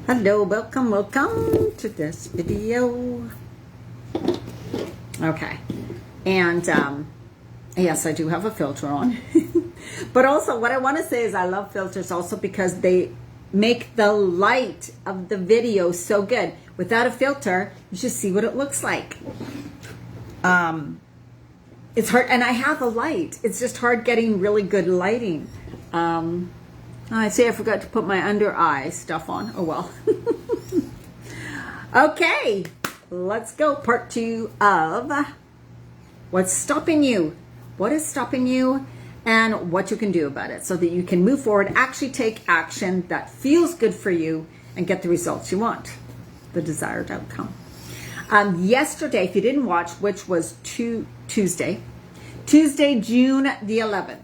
Hello, welcome to this video. Okay, and yes, I do have a filter on. But also what I want to say is I love filters also because they make the light of the video so good. Without a filter, you just see what it looks like. It's hard, and I have a light. It's just hard getting really good lighting. I say I forgot to put my under eye stuff on. Oh well. Okay, let's go. Part 2 of what's stopping you. What is stopping you and what you can do about it so that you can move forward, actually take action that feels good for you and get the results you want, the desired outcome. Yesterday, if you didn't watch, which was Tuesday, June the 11th.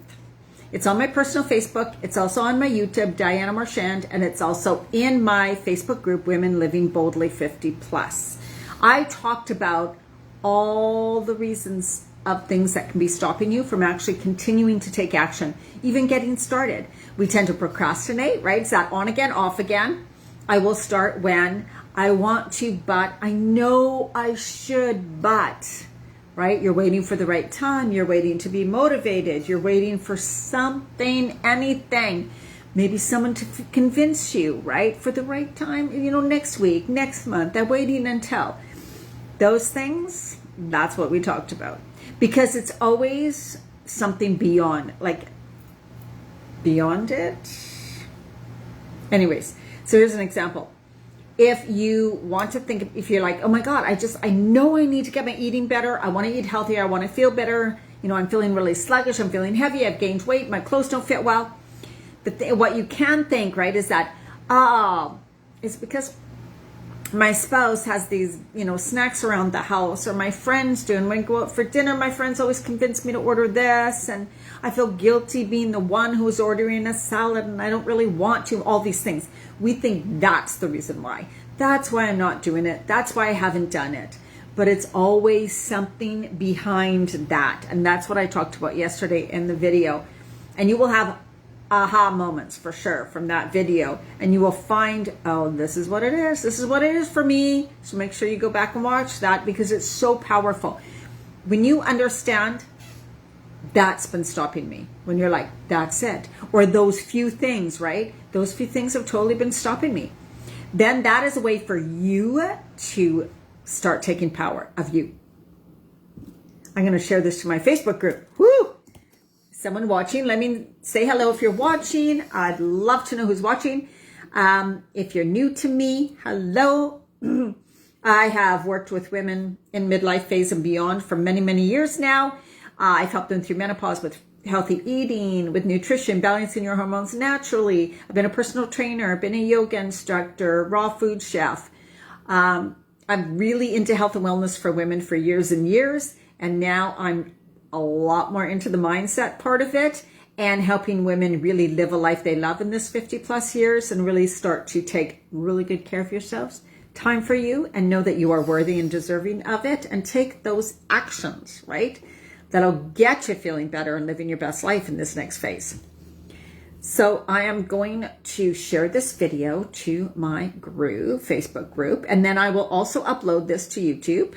It's on my personal Facebook. It's also on my YouTube, Diana Marchand, and it's also in my Facebook group, Women Living Boldly 50 Plus. I talked about all the reasons of things that can be stopping you from actually continuing to take action, even getting started. We tend to procrastinate, right? Is that on again, off again? I will start when I want to, but I know I should, but... right? You're waiting for the right time. You're waiting to be motivated. You're waiting for something, anything. Maybe someone to convince you, right? For the right time, next week, next month. They're waiting until. Those things, that's what we talked about. Because it's always something beyond, beyond it. Anyways, so here's an example. If you want to think, if you're like, oh my God, I know I need to get my eating better. I want to eat healthier. I want to feel better. I'm feeling really sluggish. I'm feeling heavy. I've gained weight. My clothes don't fit well. But what you can think, right, is that, it's because my spouse has these, snacks around the house, or my friends do. And when I go out for dinner, my friends always convince me to order this. And I feel guilty being the one who's ordering a salad and I don't really want to, all these things. We think that's the reason why. That's why I'm not doing it. That's why I haven't done it. But it's always something behind that. And that's what I talked about yesterday in the video. And you will have aha moments for sure from that video. And you will find, oh, this is what it is. This is what it is for me. So make sure you go back and watch that because it's so powerful. When you understand, that's been stopping me. When you're like, that's it. Or those few things, right? Those few things have totally been stopping me. Then that is a way for you to start taking power of you. I'm going to share this to my Facebook group. Woo! Someone watching, let me say hello if you're watching. I'd love to know who's watching. If you're new to me, hello. I have worked with women in midlife phase and beyond for many, many years now. I've helped them through menopause with healthy eating, with nutrition, balancing your hormones naturally. I've been a personal trainer. I've been a yoga instructor, raw food chef. I'm really into health and wellness for women for years and years. And now I'm a lot more into the mindset part of it and helping women really live a life they love in this 50 plus years and really start to take really good care of yourselves. Time for you, and know that you are worthy and deserving of it, and take those actions, right? That'll get you feeling better and living your best life in this next phase. So I am going to share this video to my group, Facebook group, and then I will also upload this to YouTube.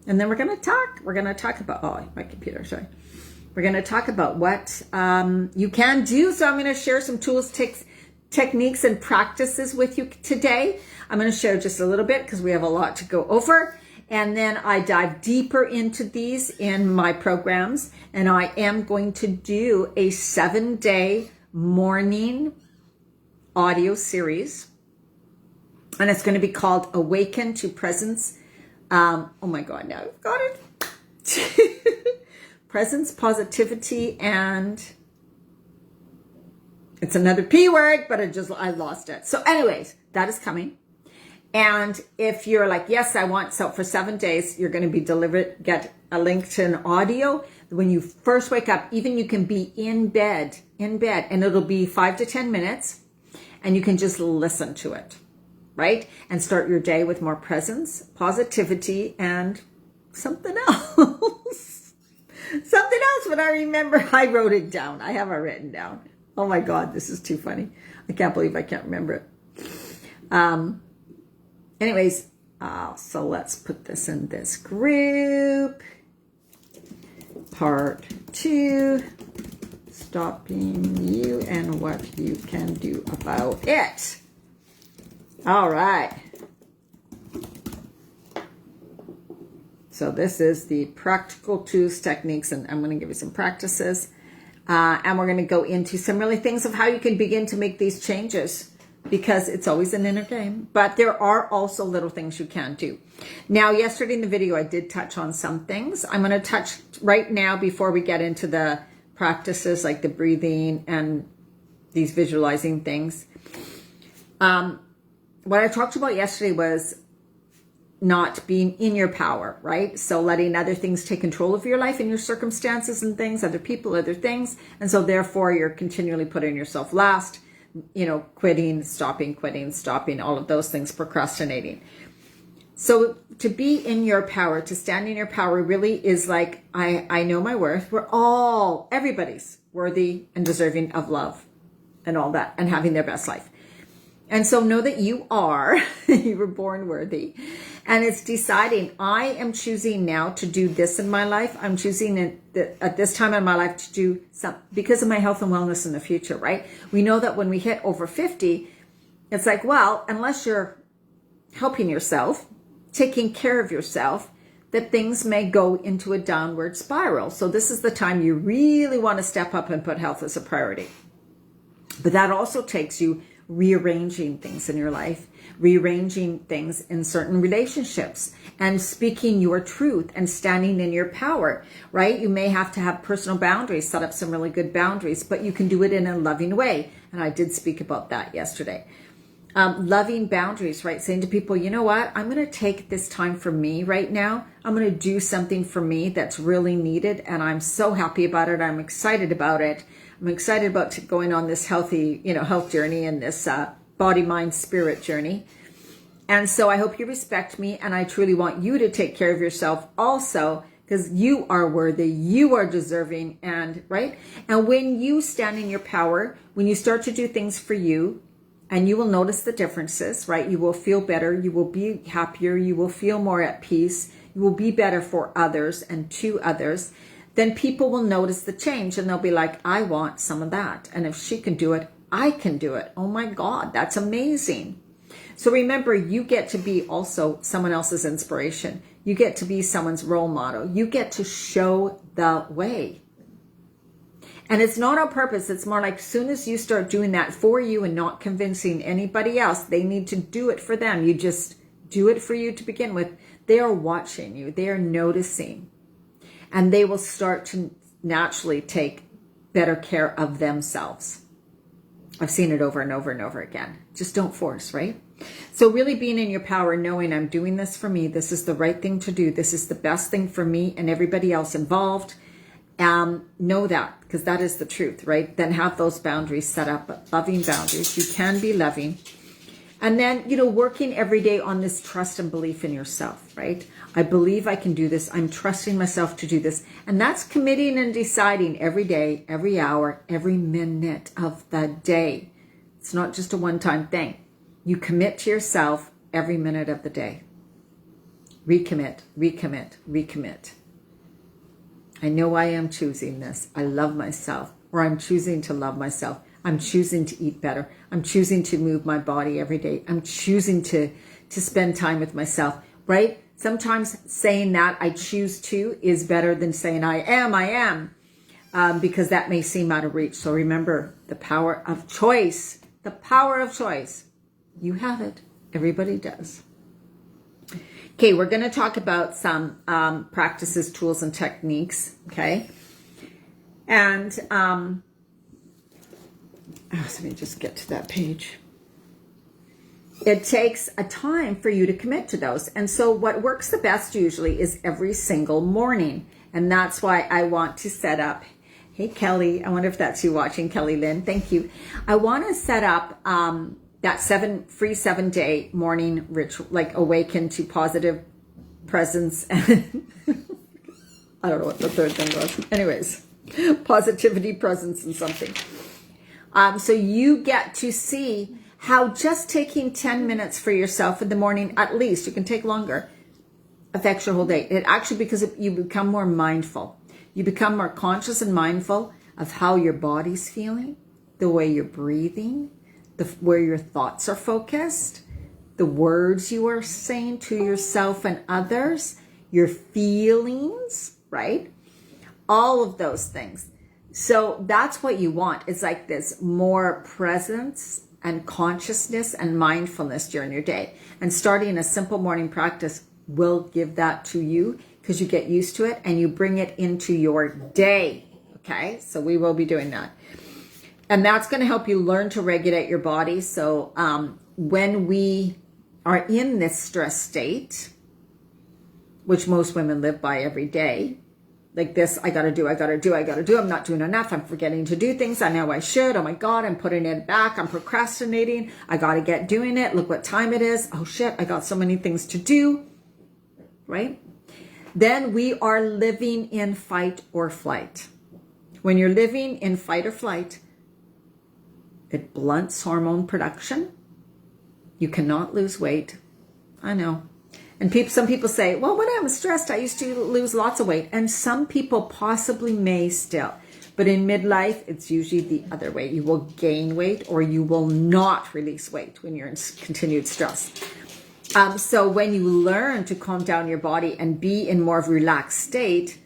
And then we're going to talk about, oh, my computer, sorry. We're going to talk about what you can do. So I'm going to share some tools, techniques, and practices with you today. I'm going to share just a little bit because we have a lot to go over. And then I dive deeper into these in my programs. And I am going to do a 7-day morning audio series. And it's going to be called Awaken to Presence. Oh my God, now I've got it. Presence, positivity, and it's another P word, but I lost it. So anyways, that is coming. And if you're like, yes, I want, so for 7 days, you're going to be get a link to an audio. When you first wake up, even you can be in bed, and it'll be 5 to 10 minutes, and you can just listen to it, right? And start your day with more presence, positivity, and something else. Something else, when I remember, I wrote it down. I have it written down. Oh my God, this is too funny. I can't believe I can't remember it. Anyways, so let's put this in this group. Part 2, stopping you and what you can do about it. All right. So this is the practical tools, techniques, and I'm going to give you some practices. And we're going to go into some really things of how you can begin to make these changes, because it's always an inner game. But there are also little things you can do. Now, yesterday in the video, I did touch on some things. I'm going to touch right now before we get into the practices like the breathing and these visualizing things. What I talked about yesterday was not being in your power, right? So letting other things take control of your life and your circumstances and things, other people, other things. And so therefore you're continually putting yourself last, quitting, stopping, all of those things, procrastinating. So to be in your power, to stand in your power really is like, I know my worth. Everybody's worthy and deserving of love and all that, and having their best life. And so know that you were born worthy. And it's deciding, I am choosing now to do this in my life. I'm choosing at this time in my life to do something because of my health and wellness in the future, right? We know that when we hit over 50, it's like, well, unless you're helping yourself, taking care of yourself, that things may go into a downward spiral. So this is the time you really want to step up and put health as a priority. But that also takes you rearranging things in your life, rearranging things in certain relationships, and speaking your truth and standing in your power, right? You may have to have personal boundaries, set up some really good boundaries, but you can do it in a loving way. And I did speak about that yesterday. Loving boundaries, right? Saying to people, you know what? I'm going to take this time for me right now. I'm going to do something for me that's really needed. And I'm so happy about it. I'm excited about it. I'm excited about going on this healthy, health journey and this body, mind, spirit journey. And so I hope you respect me. And I truly want you to take care of yourself also, because you are worthy, you are deserving, and right? And when you stand in your power, when you start to do things for you, and you will notice the differences, right? You will feel better, you will be happier, you will feel more at peace, you will be better for others and to others. Then people will notice the change and they'll be like, I want some of that. And if she can do it, I can do it. Oh my God, that's amazing. So remember, you get to be also someone else's inspiration. You get to be someone's role model. You get to show the way. And it's not on purpose. It's more like as soon as you start doing that for you and not convincing anybody else, they need to do it for them. You just do it for you to begin with. They are watching you. They are noticing. And they will start to naturally take better care of themselves. I've seen it over and over and over again. Just don't force, right? So really being in your power, knowing I'm doing this for me. This is the right thing to do. This is the best thing for me and everybody else involved. Know that, because that is the truth, right? Then have those boundaries set up, loving boundaries. You can be loving. And then, working every day on this trust and belief in yourself, right? I believe I can do this. I'm trusting myself to do this. And that's committing and deciding every day, every hour, every minute of the day. It's not just a one-time thing. You commit to yourself every minute of the day. Recommit, recommit, recommit. I know I am choosing this. I love myself, or I'm choosing to love myself. I'm choosing to eat better. I'm choosing to move my body every day. I'm choosing to spend time with myself, right? Sometimes saying that I choose to is better than saying I am, because that may seem out of reach. So remember the power of choice, the power of choice. You have it. Everybody does. Okay, we're going to talk about some practices, tools, and techniques, okay? And let me just get to that page. It takes a time for you to commit to those. And so what works the best usually is every single morning. And that's why I want to set up, hey, Kelly, I wonder if that's you watching, Kelly Lynn, thank you. I want to set up that 7-day morning ritual, like awaken to positive presence. And I don't know what the third thing was. Anyways, positivity, presence, and something. So you get to see how just taking 10 minutes for yourself in the morning, at least, you can take longer, affects your whole day. It actually, because you become more mindful. You become more conscious and mindful of how your body's feeling, the way you're breathing, where your thoughts are focused, the words you are saying to yourself and others, your feelings, right? All of those things. So that's what you want. It's like this more presence and consciousness and mindfulness during your day. And starting a simple morning practice will give that to you because you get used to it and you bring it into your day. Okay, so we will be doing that. And that's going to help you learn to regulate your body. So when we are in this stress state, which most women live by every day, like this, I got to do. I'm not doing enough. I'm forgetting to do things. I know I should. Oh my God, I'm putting it back. I'm procrastinating. I got to get doing it. Look what time it is. Oh shit, I got so many things to do, right? Then we are living in fight or flight. When you're living in fight or flight, it blunts hormone production. You cannot lose weight. I know. And some people say, well, when I'm stressed, I used to lose lots of weight. And some people possibly may still. But in midlife, it's usually the other way. You will gain weight or you will not release weight when you're in continued stress. So when you learn to calm down your body and be in more of a relaxed state,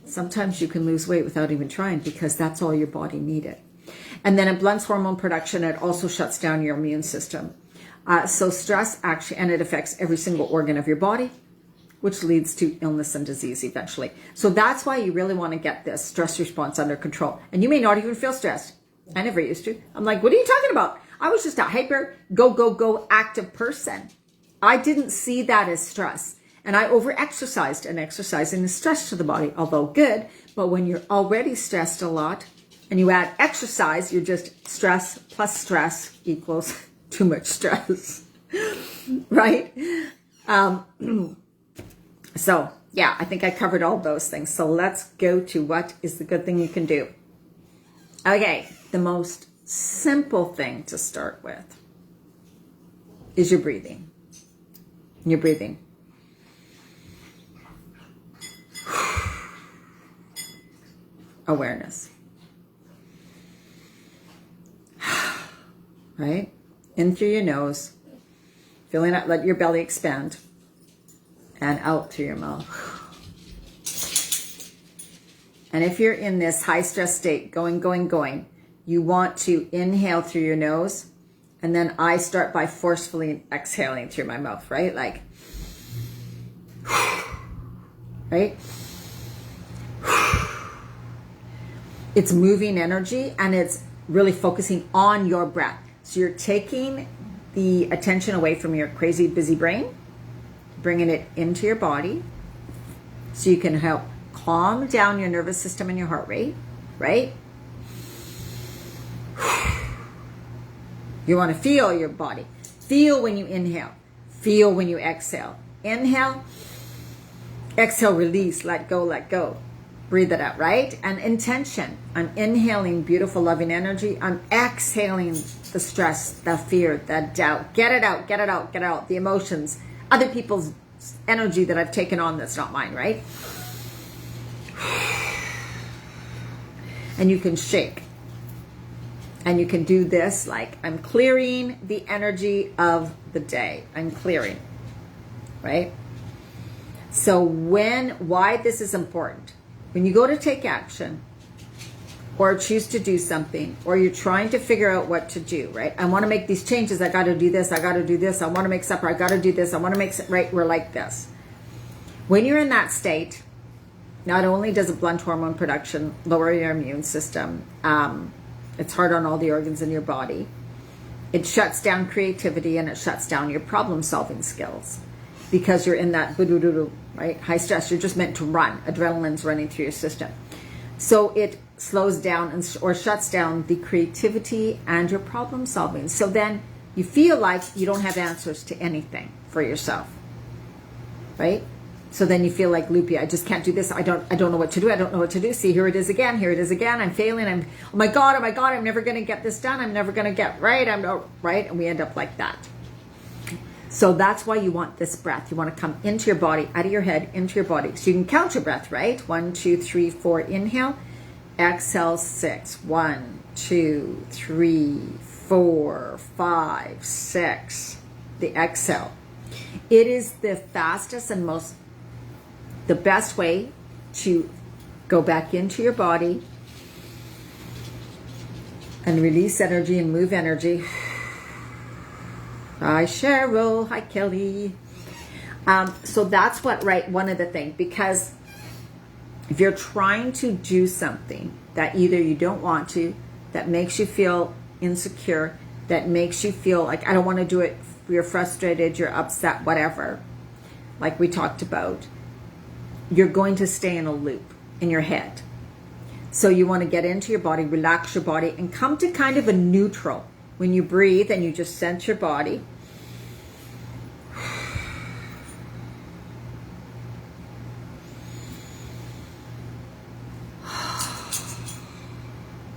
sometimes you can lose weight without even trying because that's all your body needed. And then it blunts hormone production. It also shuts down your immune system. So stress actually, and it affects every single organ of your body, which leads to illness and disease eventually. So that's why you really want to get this stress response under control. And you may not even feel stressed. I never used to. I'm like, what are you talking about? I was just a hyper, go active person. I didn't see that as stress. And I over-exercised, and exercising is stress to the body, although good. But when you're already stressed a lot and you add exercise, you're just stress plus stress equals too much stress, right? So yeah, I think I covered all those things. So let's go to what is the good thing you can do. Okay, the most simple thing to start with is your breathing. Your breathing. Awareness. Right? In through your nose, feeling out, let your belly expand, and out through your mouth. And if you're in this high stress state, going, you want to inhale through your nose, and then I start by forcefully exhaling through my mouth, right? Like, right? It's moving energy, and it's really focusing on your breath. So you're taking the attention away from your crazy, busy brain, bringing it into your body so you can help calm down your nervous system and your heart rate, right? You want to feel your body. Feel when you inhale. Feel when you exhale. Inhale, exhale, release, let go. Breathe it out, right? And intention. I'm inhaling beautiful, loving energy. I'm exhaling the stress, the fear, the doubt. Get it out. The emotions, other people's energy that I've taken on that's not mine, right? And you can shake. And you can do this like I'm clearing the energy of the day. I'm clearing, right? So why this is important. When you go to take action or choose to do something, or you're trying to figure out what to do, right? I want to make these changes. I got to do this. I want to make supper. I got to do this. I want to make, right? We're like this. When you're in that state, not only does it blunt hormone production, lower your immune system, it's hard on all the organs in your body. It shuts down creativity and it shuts down your problem solving skills because you're in that right? High stress. You're just meant to run. Adrenaline's running through your system. So it slows down or shuts down the creativity and your problem solving. So then you feel like you don't have answers to anything for yourself, right? So then you feel like loopy. I just can't do this. I don't know what to do. I don't know what to do. See, here it is again. Here it is again. I'm failing. Oh my God. I'm never going to get this done. I'm never going to get right. Right. And we end up like that. So that's why you want this breath. You want to come into your body, out of your head, into your body. So you can count your breath, right? 1, 2, 3, 4. Inhale. Exhale, 6. 1, 2, 3, 4, 5, 6. The exhale. It is the fastest and the best way to go back into your body and release energy and move energy. Hi, Cheryl. Hi, Kelly. So that's one of the things, because if you're trying to do something that either you don't want to, that makes you feel insecure, that makes you feel like, I don't want to do it, you're frustrated, you're upset, whatever, like we talked about, you're going to stay in a loop in your head. So you want to get into your body, relax your body, and come to kind of a neutral. When you breathe and you just sense your body.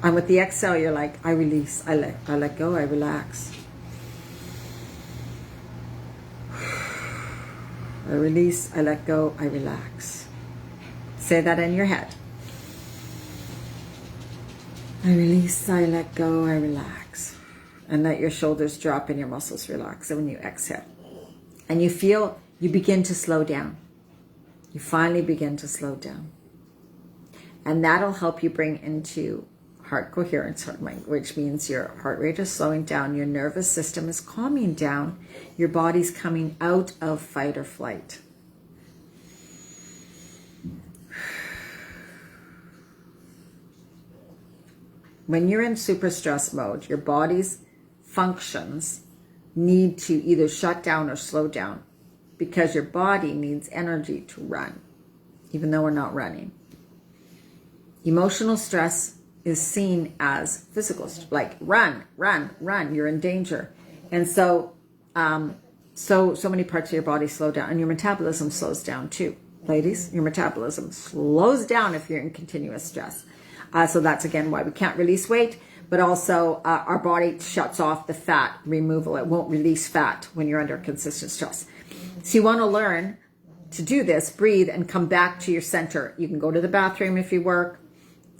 And with the exhale, you're like, I release, I let go, I relax. I release, I let go, I relax. Say that in your head. I release, I let go, I relax. And let your shoulders drop and your muscles relax. And when you exhale, and you feel, you begin to slow down. You finally begin to slow down. And that'll help you bring into heart coherence, which means your heart rate is slowing down, your nervous system is calming down, your body's coming out of fight or flight. When you're in super stress mode, your body's functions need to either shut down or slow down, because your body needs energy to run, even though we're not running. Emotional stress is seen as physical, like run, you're in danger. And so so many parts of your body slow down, and your metabolism slows down too. Ladies, your metabolism slows down if you're in continuous stress. So that's again why we can't release weight, but also our body shuts off the fat removal. It won't release fat when you're under consistent stress. So you want to learn to do this, breathe, and come back to your center. You can go to the bathroom if you work.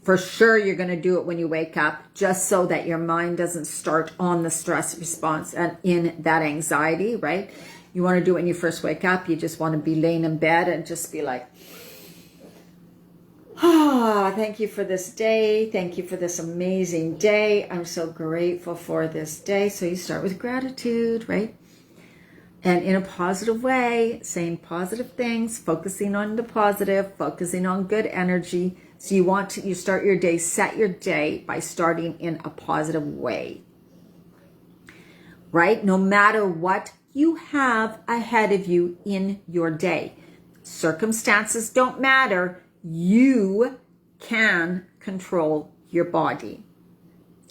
For sure, you're going to do it when you wake up, just so that your mind doesn't start on the stress response and in that anxiety, right? You want to do it when you first wake up. You just want to be laying in bed and just be like, thank you for this day. Thank you for this amazing day. I'm so grateful for this day. So you start with gratitude, right? And in a positive way, saying positive things, focusing on the positive, focusing on good energy. So you start your day, set your day by starting in a positive way, right? No matter what you have ahead of you in your day. Circumstances don't matter. You can control your body.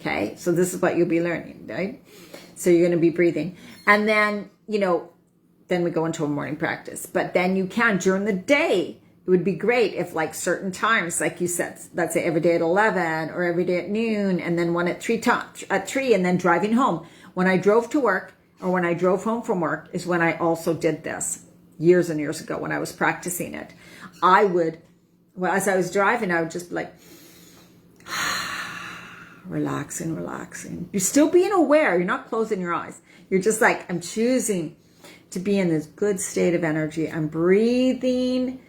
Okay, so this is what you'll be learning, right? So you're going to be breathing. And then, then we go into a morning practice. But then you can, during the day, it would be great if like certain times, like you said, let's say every day at 11 or every day at noon, and then one at 3, and then driving home. When I drove to work or when I drove home from work is when I also did this years and years ago when I was practicing it. As I was driving, I would just be like, relaxing. You're still being aware. You're not closing your eyes. You're just like, I'm choosing to be in this good state of energy. I'm breathing.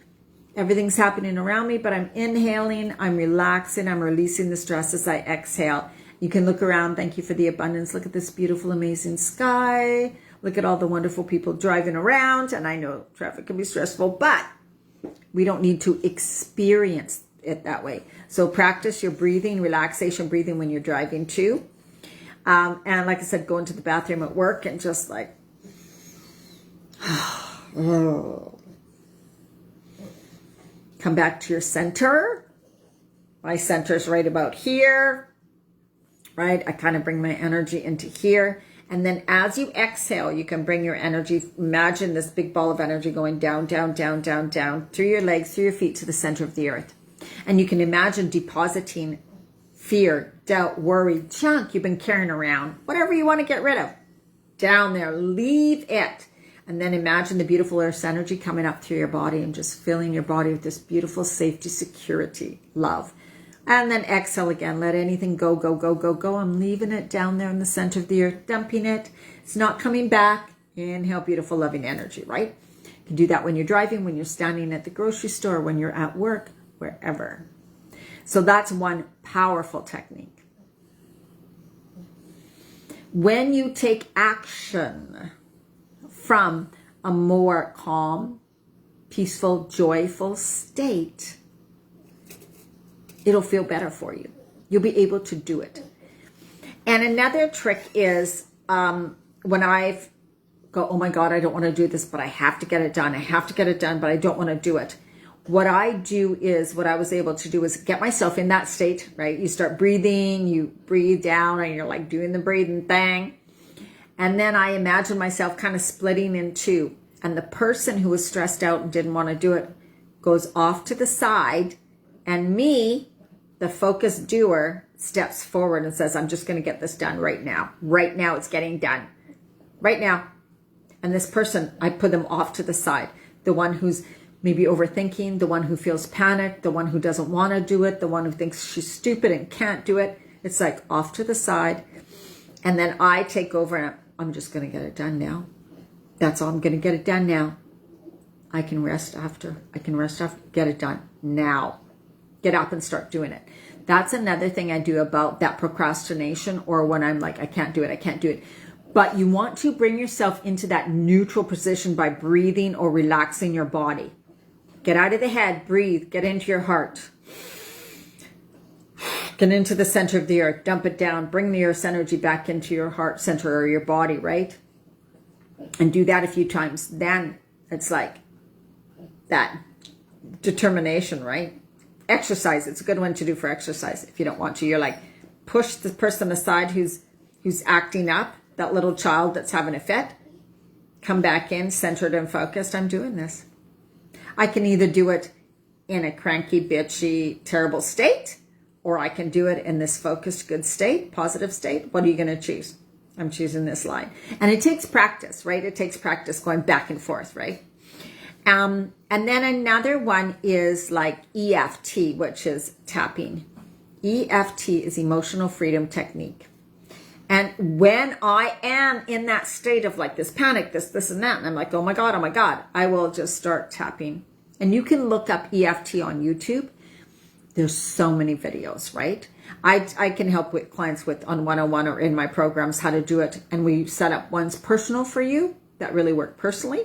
Everything's happening around me, but I'm inhaling, I'm relaxing, I'm releasing the stress as I exhale. You can look around. Thank you for the abundance. Look at this beautiful, amazing sky. Look at all the wonderful people driving around. And I know traffic can be stressful, but we don't need to experience it that way. So practice your breathing, relaxation breathing when you're driving too. And like I said, go into the bathroom at work and just like, come back to your center. My center's right about here, right? I kind of bring my energy into here. And then as you exhale, you can bring your energy, imagine this big ball of energy going down, down, down, down, down, through your legs, through your feet to the center of the earth. And you can imagine depositing fear, doubt, worry, junk you've been carrying around, whatever you want to get rid of, down there, leave it. And then imagine the beautiful earth's energy coming up through your body and just filling your body with this beautiful safety, security, love. And then exhale again. Let anything go, go, go, go, go. I'm leaving it down there in the center of the earth, dumping it. It's not coming back. Inhale, beautiful, loving energy, right? You can do that when you're driving, when you're standing at the grocery store, when you're at work, wherever. So that's one powerful technique. When you take action from a more calm, peaceful, joyful state, it'll feel better for you. You'll be able to do it. And another trick is when I go, oh my God, I don't want to do this, but I have to get it done. I have to get it done, but I don't want to do it. What I do is, what I was able to do is get myself in that state, right? You start breathing, you breathe down, and you're like doing the breathing thing. And then I imagine myself kind of splitting in two. And the person who was stressed out and didn't want to do it goes off to the side. And me, the focused doer, steps forward and says, I'm just going to get this done right now. Right now, it's getting done. Right now. And this person, I put them off to the side. The one who's maybe overthinking, the one who feels panicked, the one who doesn't want to do it, the one who thinks she's stupid and can't do it. It's like off to the side. And then I take over and I'm just going to get it done now. That's all. I'm going to get it done now. I can rest after. Get it done now. Get up and start doing it. That's another thing I do about that procrastination, or when I'm like, I can't do it. But you want to bring yourself into that neutral position by breathing or relaxing your body. Get out of the head, breathe, get into your heart. Get into the center of the earth, dump it down, bring the earth's energy back into your heart center or your body, right? And do that a few times. Then it's like that determination, right? Exercise, it's a good one to do for exercise. If you don't want to, you're like, push the person aside who's acting up, that little child that's having a fit. Come back in, centered and focused. I'm doing this. I can either do it in a cranky, bitchy, terrible state, or I can do it in this focused, good state, positive state. What are you going to choose? I'm choosing this line. And it takes practice, right? It takes practice going back and forth, right? And then another one is like EFT, which is tapping. EFT is emotional freedom technique. And when I am in that state of like this panic, this and that, and I'm like, oh my God, I will just start tapping. And you can look up EFT on YouTube. There's so many videos, right? I can help with clients with on 101 or in my programs how to do it. And we set up ones personal for you that really work personally.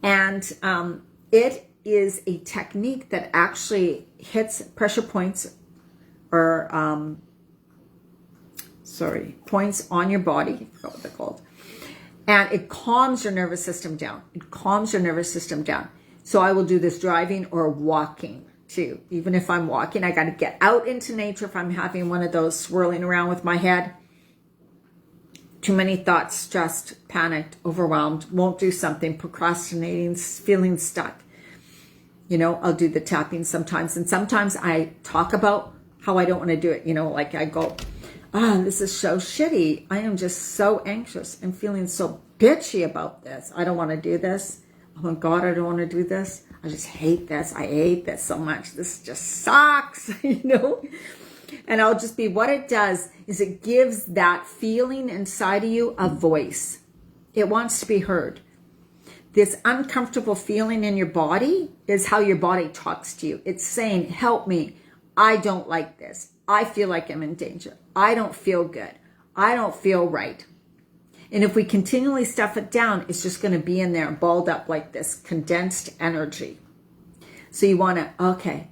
And it is a technique that actually hits pressure points or points on your body. I forgot what they're called. And it calms your nervous system down. So I will do this driving or walking too. Even if I'm walking, I got to get out into nature. If I'm having one of those swirling around with my head, too many thoughts, stressed, panicked, overwhelmed, won't do something, procrastinating, feeling stuck. You know, I'll do the tapping sometimes. And sometimes I talk about how I don't want to do it. You know, like I go, this is so shitty. I am just so anxious and feeling so bitchy about this. I don't want to do this. Oh my God, I don't want to do this. I just hate this. I hate this so much. This just sucks, you know? And I'll just be, what it does is it gives that feeling inside of you a voice. It wants to be heard. This uncomfortable feeling in your body is how your body talks to you. It's saying, help me. I don't like this. I feel like I'm in danger. I don't feel good. I don't feel right. And if we continually stuff it down, it's just going to be in there balled up like this condensed energy. So you want to, okay,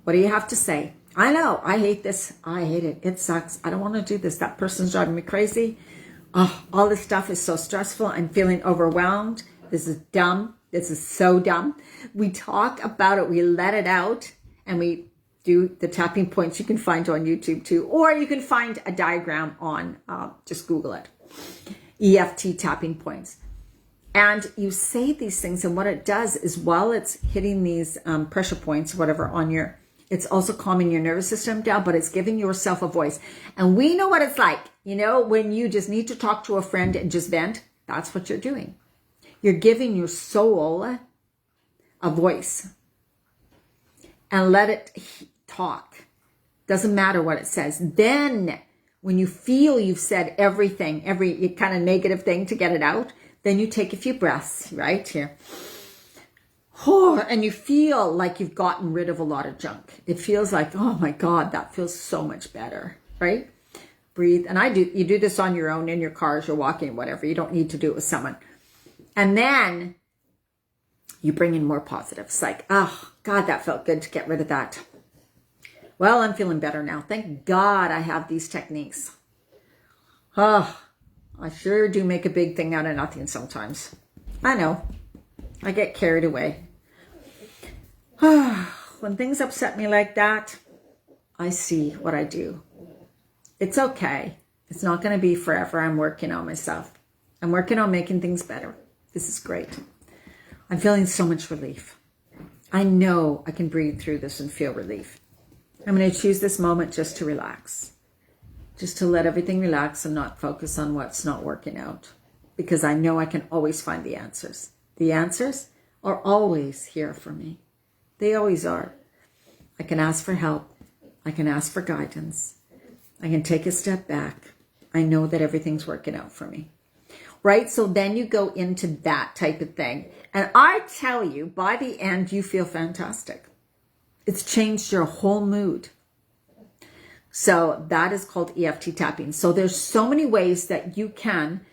what do you have to say? I know, I hate this. I hate it. It sucks. I don't want to do this. That person's driving me crazy. Oh, all this stuff is so stressful. I'm feeling overwhelmed. This is dumb. This is so dumb. We talk about it. We let it out and we do the tapping points you can find on YouTube too, or you can find a diagram on, just Google it, EFT tapping points. And you say these things, and what it does is while it's hitting these pressure points, whatever, on your, it's also calming your nervous system down, but it's giving yourself a voice. And we know what it's like, you know, when you just need to talk to a friend and just vent. That's what you're doing. You're giving your soul a voice. And let it talk. Doesn't matter what it says. Then when you feel you've said everything, every kind of negative thing to get it out, then you take a few breaths right here. And you feel like you've gotten rid of a lot of junk. It feels like, oh my God, that feels so much better, right? Breathe. And you do this on your own in your car as you're walking, whatever. You don't need to do it with someone. And then you bring in more positives. Like, oh God, that felt good to get rid of that. Well, I'm feeling better now. Thank God I have these techniques. Oh, I sure do make a big thing out of nothing sometimes. I know. I get carried away. When things upset me like that, I see what I do. It's okay. It's not going to be forever. I'm working on myself. I'm working on making things better. This is great. I'm feeling so much relief. I know I can breathe through this and feel relief. I'm going to choose this moment just to relax. Just to let everything relax and not focus on what's not working out. Because I know I can always find the answers. The answers are always here for me. They always are. I can ask for help. I can ask for guidance. I can take a step back. I know that everything's working out for me. Right? So then you go into that type of thing. And I tell you, by the end, you feel fantastic. It's changed your whole mood. So that is called EFT tapping. So there's so many ways that you can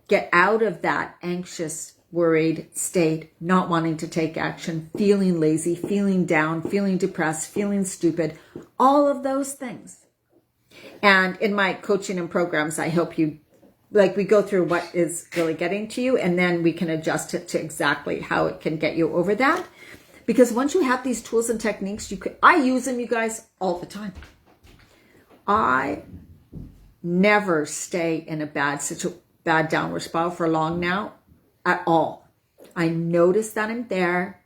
get out of that anxious, worried state, not wanting to take action, feeling lazy, feeling down, feeling depressed, feeling stupid, all of those things. And in my coaching and programs, I help you, like we go through what is really getting to you, and then we can adjust it to exactly how it can get you over that. Because once you have these tools and techniques, I use them, you guys, all the time. I never stay in a bad downward spiral for long now at all. I notice that I'm there.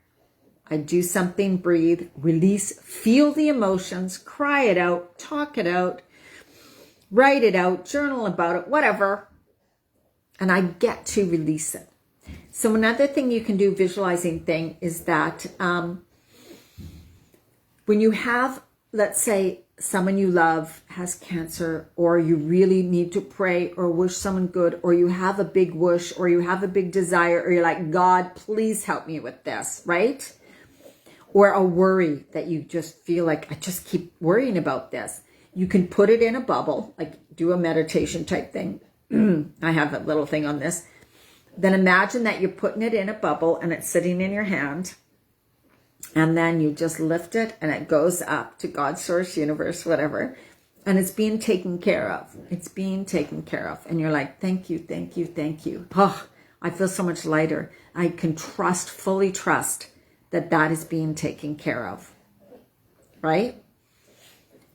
I do something, breathe, release, feel the emotions, cry it out, talk it out, write it out, journal about it, whatever. And I get to release it. So another thing you can do, visualizing thing, is that when you have, let's say, someone you love has cancer, or you really need to pray or wish someone good, or you have a big wish, or you have a big desire, or you're like, God, please help me with this, right? Or a worry that you just feel like, I just keep worrying about this. You can put it in a bubble, like do a meditation type thing. I have a little thing on this. Then imagine that you're putting it in a bubble and it's sitting in your hand. And then you just lift it and it goes up to God, source, universe, whatever. And it's being taken care of. It's being taken care of. And you're like, thank you, thank you, thank you. Oh, I feel so much lighter. I can fully trust that that is being taken care of. Right?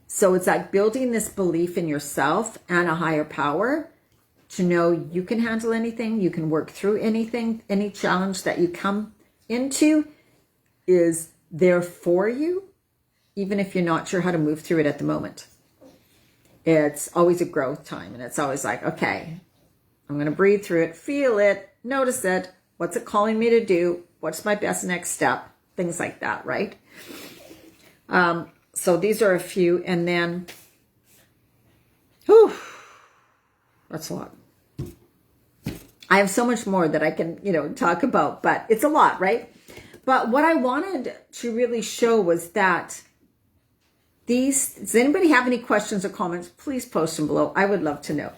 So it's like building this belief in yourself and a higher power to know you can handle anything. You can work through anything. Any challenge that you come into is there for you, even if you're not sure how to move through it at the moment. It's always a growth time, and it's always like, okay, I'm going to breathe through it, feel it, notice it. What's it calling me to do? What's my best next step? Things like that, right? So these are a few, and then, whew, that's a lot. I have so much more that I can, talk about, but it's a lot, right? But what I wanted to really show was that does anybody have any questions or comments? Please post them below. I would love to know.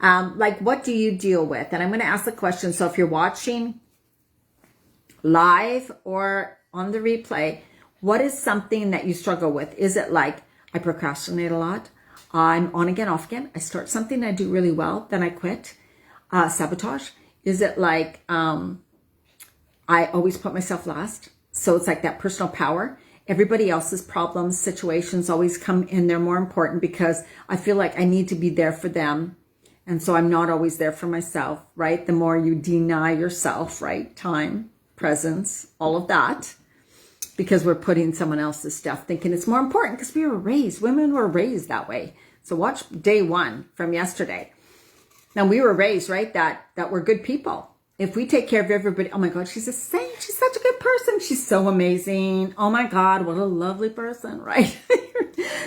Like, what do you deal with? And I'm going to ask the question. So if you're watching live or on the replay, what is something that you struggle with? Is it like, I procrastinate a lot? I'm on again, off again. I start something, I do really well, then I quit. Sabotage. Is it like, I always put myself last? So it's like that personal power. everybody else's problems, situations always come in. They're more important because I feel like I need to be there for them. And so I'm not always there for myself, right? The more you deny yourself, right? Time, presence, all of that, because we're putting someone else's stuff, thinking it's more important because women were raised that way. So watch day one from yesterday. Now we were raised, right? That we're good people. If we take care of everybody, oh my God, she's a saint. She's such a good person. She's so amazing. Oh my God, what a lovely person, right?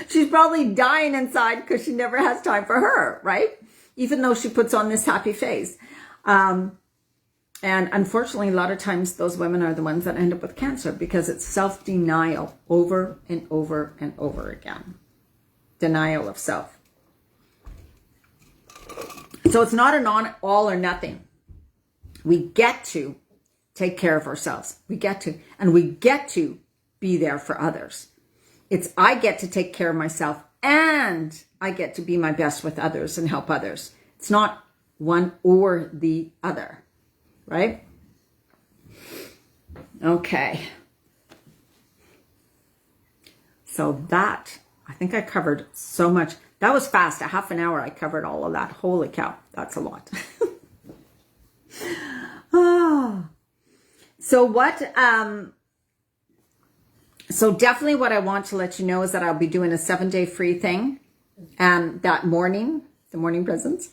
She's probably dying inside because she never has time for her, right? Even though she puts on this happy face. And unfortunately, a lot of times those women are the ones that end up with cancer because it's self-denial over and over and over again. Denial of self. So it's not an all or nothing. We get to take care of ourselves. We get to be there for others. It's I get to take care of myself and I get to be my best with others and help others. It's not one or the other, right? Okay. So that, I think I covered so much. That was fast. A half an hour, I covered all of that. Holy cow, that's a lot. So definitely what I want to let you know is that I'll be doing a 7-day free thing. That morning, the morning presents.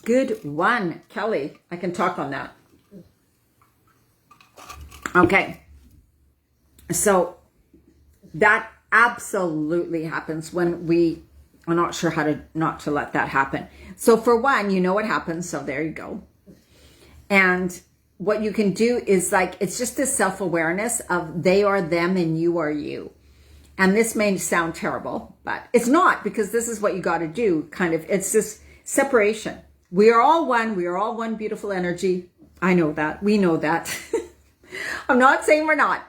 Good one, Kelly. I can talk on that. Okay. So that absolutely happens when I'm not sure how to not to let that happen. So for one, you know what happens. So there you go. And what you can do is like, it's just this self-awareness of they are them and you are you. And this may sound terrible, but it's not, because this is what you got to do. Kind of, it's this separation. We are all one. We are all one beautiful energy. I know that. We know that. I'm not saying we're not.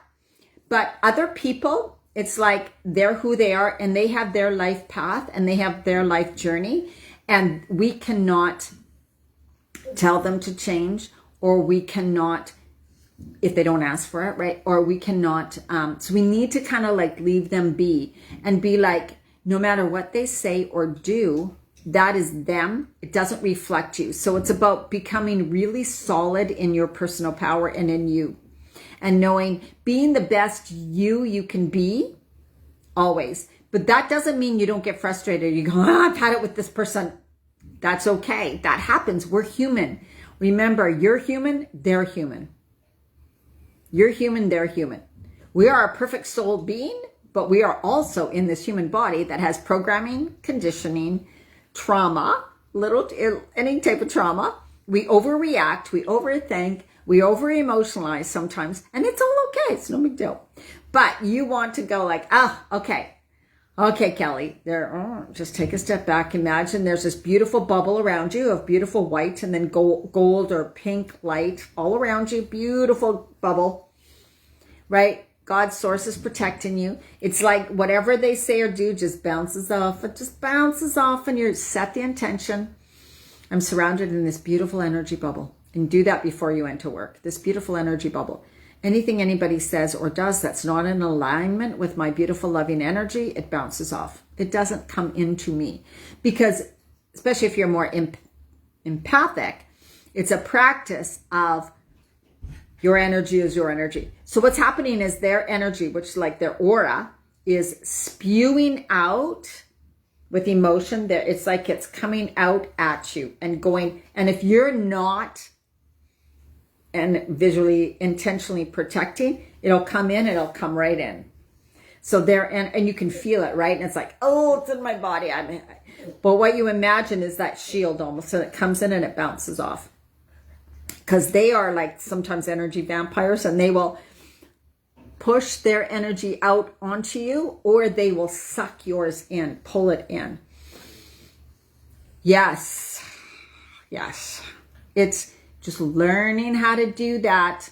But other people, it's like they're who they are and they have their life path and they have their life journey. And we cannot tell them to change, or we cannot, if they don't ask for it, right? Or we cannot, so we need to kind of like leave them be and be like, no matter what they say or do, that is them. It doesn't reflect you. So it's about becoming really solid in your personal power and in you. And knowing, being the best you can be, always. But that doesn't mean you don't get frustrated. You go, I've had it with this person. That's okay. That happens. We're human. Remember, you're human, they're human. You're human, they're human. We are a perfect soul being, but we are also in this human body that has programming, conditioning, trauma, any type of trauma. We overreact, we overthink, we over-emotionalize sometimes, and it's all okay. It's no big deal. But you want to go like, okay, Kelly, just take a step back. Imagine there's this beautiful bubble around you of beautiful white and then gold or pink light all around you. Beautiful bubble, right? God's source is protecting you. It's like whatever they say or do just bounces off. It just bounces off and you set the intention. I'm surrounded in this beautiful energy bubble. And do that before you enter work. This beautiful energy bubble. Anything anybody says or does that's not in alignment with my beautiful loving energy, it bounces off. It doesn't come into me. Because, especially if you're more empathic, it's a practice of your energy is your energy. So what's happening is their energy, which like their aura, is spewing out with emotion. It's like it's coming out at you and going. And if you're not and visually, intentionally protecting, it'll come in, it'll come right in. So there, and you can feel it, right? And it's like, oh, it's in my body. But what you imagine is that shield almost, so it comes in and it bounces off. Because they are like sometimes energy vampires, and they will push their energy out onto you, or they will suck yours in, pull it in. Yes. It's just learning how to do that.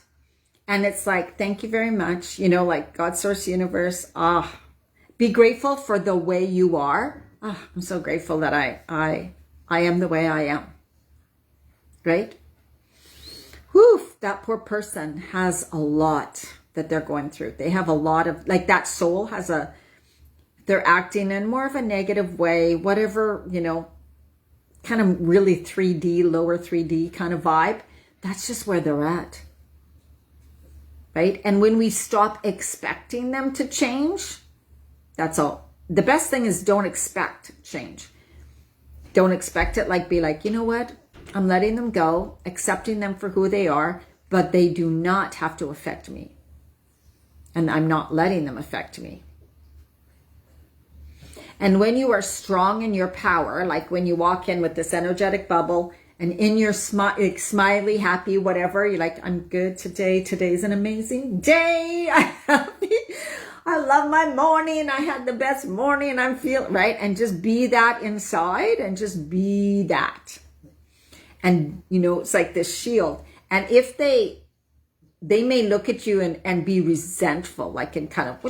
And it's like, thank you very much. Like God, source, universe. Be grateful for the way you are. I'm so grateful that I am the way I am. Right? whew, that poor person has a lot that they're going through. They have a lot of, like, that soul has they're acting in more of a negative way, whatever, kind of really 3D, lower 3D kind of vibe. That's just where they're at. Right? And when we stop expecting them to change, that's all. The best thing is don't expect change. Don't expect it. Be like, you know what? I'm letting them go, accepting them for who they are, but they do not have to affect me. And I'm not letting them affect me. And when you are strong in your power, like when you walk in with this energetic bubble and in your smiley, happy, whatever, you're like, I'm good today. Today's an amazing day. I love my morning. I had the best morning. I'm feeling right. And just be that inside and just be that. And, it's like this shield. And if they may look at you and be resentful, like in kind of,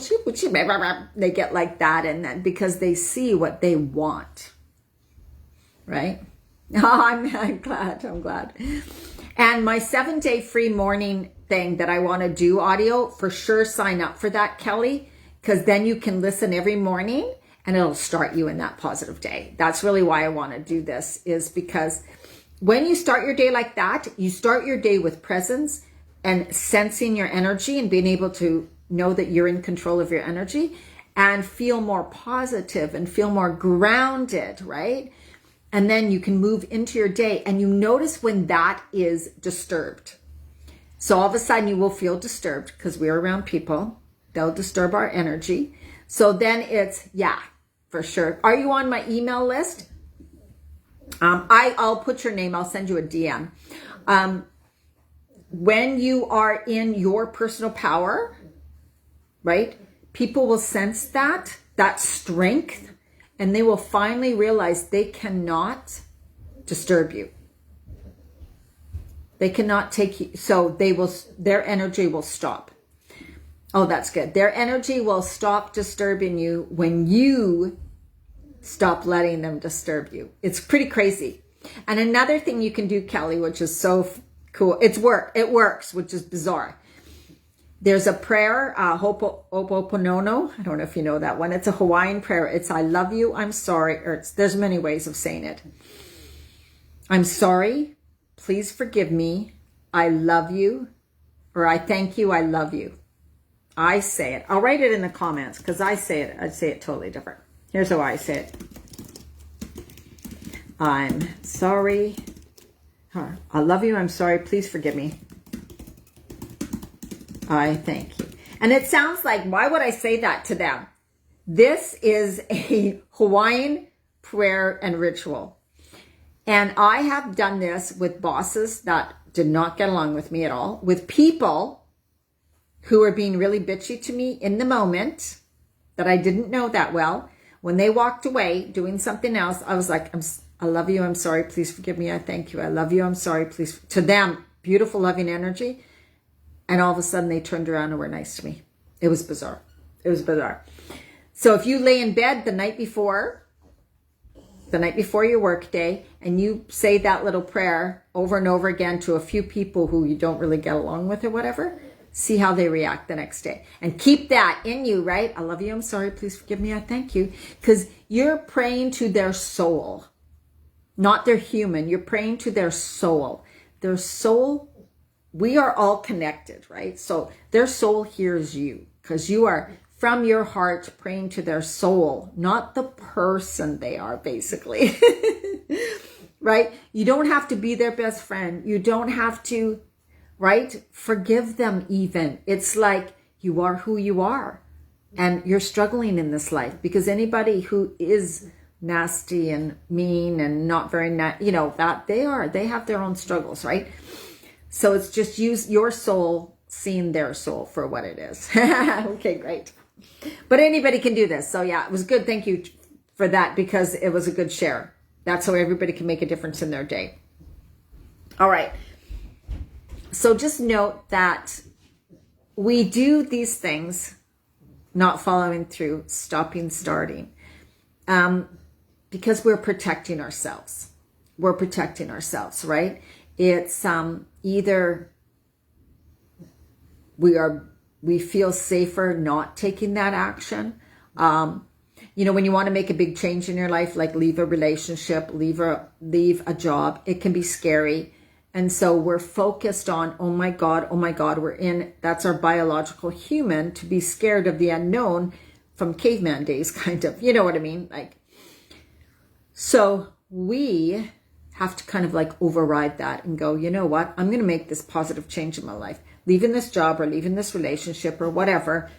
they get like that. And then because they see what they want. Right? Oh, I'm glad. And my 7-day free morning thing that I want to do audio, for sure sign up for that, Kelly, because then you can listen every morning and it'll start you in that positive day. That's really why I want to do this, is because when you start your day like that, you start your day with presence and sensing your energy and being able to know that you're in control of your energy and feel more positive and feel more grounded, right? And then you can move into your day and you notice when that is disturbed. So all of a sudden you will feel disturbed because we're around people. They'll disturb our energy. So then it's, yeah, for sure. Are you on my email list? I'll put your name. I'll send you a DM. When you are in your personal power, right? People will sense that strength, and they will finally realize they cannot disturb you. They cannot take you. So their energy will stop. Oh, that's good. Their energy will stop disturbing you when you stop letting them disturb you. It's pretty crazy. And another thing you can do, Kelly, which is so cool. It works, which is bizarre. There's a prayer, Ho'oponopono. I don't know if you know that one. It's a Hawaiian prayer. It's I love you, I'm sorry. Or there's many ways of saying it. I'm sorry. Please forgive me. I love you. Or I thank you. I love you. I say it. I'll write it in the comments because I say it totally different. Here's how I say it. I'm sorry. I love you. I'm sorry. Please forgive me. I thank you. And it sounds like, why would I say that to them? This is a Hawaiian prayer and ritual. And I have done this with bosses that did not get along with me at all, with people who are being really bitchy to me in the moment that I didn't know that well. When they walked away doing something else, I was like, I love you. I'm sorry. Please forgive me. I thank you. I love you. I'm sorry. Please. To them, beautiful, loving energy. And all of a sudden they turned around and were nice to me. It was bizarre. It was bizarre. So if you lay in bed the night before your work day, and you say that little prayer over and over again to a few people who you don't really get along with or whatever, see how they react the next day. And keep that in you, right? I love you. I'm sorry. Please forgive me. I thank you. Because you're praying to their soul, not their human. You're praying to their soul. Their soul, we are all connected, right? So their soul hears you because you are from your heart praying to their soul, not the person they are, basically. Right? You don't have to be their best friend. You don't have to, right? Forgive them even. It's like you are who you are. And you're struggling in this life because anybody who is nasty and mean and not very nice, that they have their own struggles, right? So it's just use your soul seeing their soul for what it is. Okay, great. But anybody can do this. So yeah, it was good. Thank you for that because it was a good share. That's how everybody can make a difference in their day. All right. So just note that we do these things, not following through, stopping, starting, because we're protecting ourselves. We're protecting ourselves, right? It's either we feel safer not taking that action. You know, when you want to make a big change in your life, like leave a relationship, leave a job, it can be scary. And so we're focused on, oh my God, that's our biological human to be scared of the unknown from caveman days, kind of, you know what I mean? Like, so we have to kind of like override that and go, you know what? I'm going to make this positive change in my life. Leaving this job or leaving this relationship or whatever,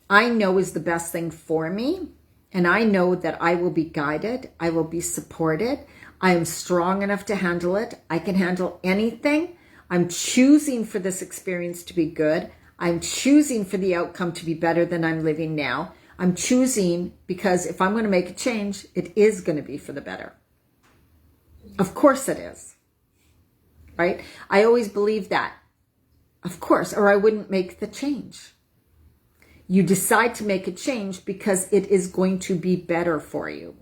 I know is the best thing for me. And I know that I will be guided. I will be supported. I am strong enough to handle it. I can handle anything. I'm choosing for this experience to be good. I'm choosing for the outcome to be better than I'm living now. I'm choosing because if I'm going to make a change, it is going to be for the better. Of course it is. Right? I always believe that. Of course, or I wouldn't make the change. You decide to make a change because it is going to be better for you.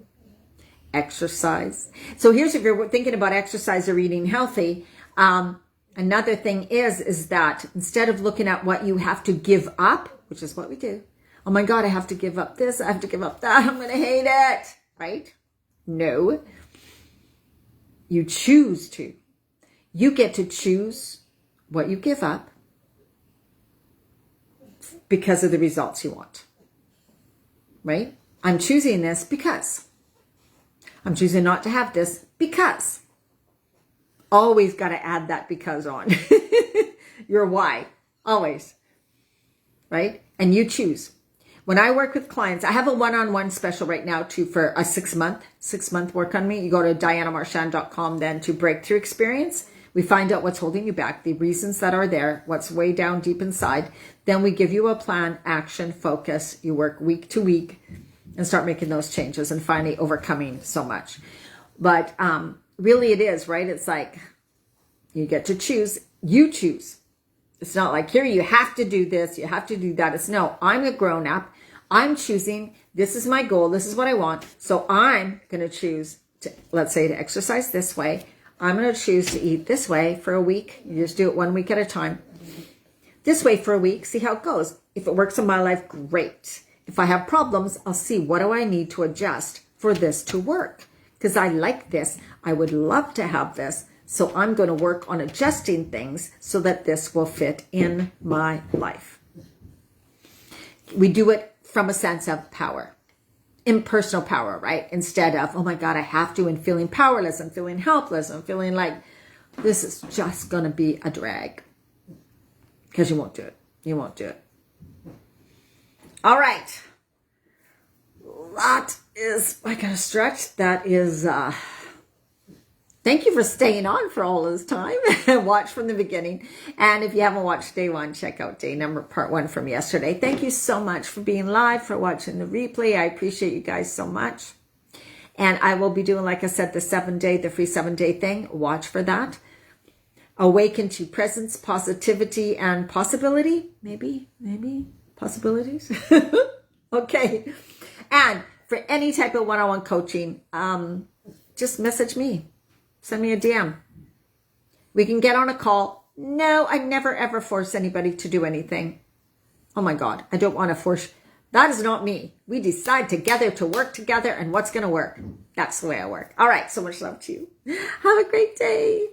Exercise. So here's, if you're thinking about exercise or eating healthy, another thing is that instead of looking at what you have to give up, which is what we do. Oh my God, I have to give up this. I have to give up that. I'm going to hate it. Right? No. You choose to. You get to choose what you give up because of the results you want. Right? I'm choosing this because. I'm choosing not to have this because. Always got to add that because on. Your why. Always. Right? And you choose. When I work with clients, I have a one-on-one special right now too for a 6-month work on me. You go to dianamarchand.com then to Breakthrough Experience. We find out what's holding you back, the reasons that are there, what's way down deep inside. Then we give you a plan, action, focus. You work week to week and start making those changes and finally overcoming so much. But really it is, right? It's like you get to choose. You choose. It's not like, here, you have to do this, you have to do that. It's no, I'm a grown-up. I'm choosing. This is my goal. This is what I want. So I'm going to choose to, let's say, to exercise this way. I'm going to choose to eat this way for a week. You just do it 1 week at a time. This way for a week. See how it goes. If it works in my life, great. If I have problems, I'll see what do I need to adjust for this to work. Because I like this. I would love to have this. So I'm going to work on adjusting things so that this will fit in my life. We do it from a sense of power, impersonal power, right? Instead of, oh my God, I have to, and feeling powerless and feeling helpless and feeling like this is just going to be a drag. Because you won't do it. You won't do it. All right. That is, I got to stretch. That is, thank you for staying on for all this time. Watch from the beginning. And if you haven't watched day one, check out part 1 from yesterday. Thank you so much for being live, for watching the replay. I appreciate you guys so much. And I will be doing, like I said, the free 7-day thing. Watch for that. Awaken to presence, positivity, and possibility. Maybe possibilities. Okay. And for any type of one-on-one coaching, just message me. Send me a DM. We can get on a call. No, I never ever force anybody to do anything. Oh my God, I don't want to force. That is not me. We decide together to work together and what's going to work. That's the way I work. All right, so much love to you. Have a great day.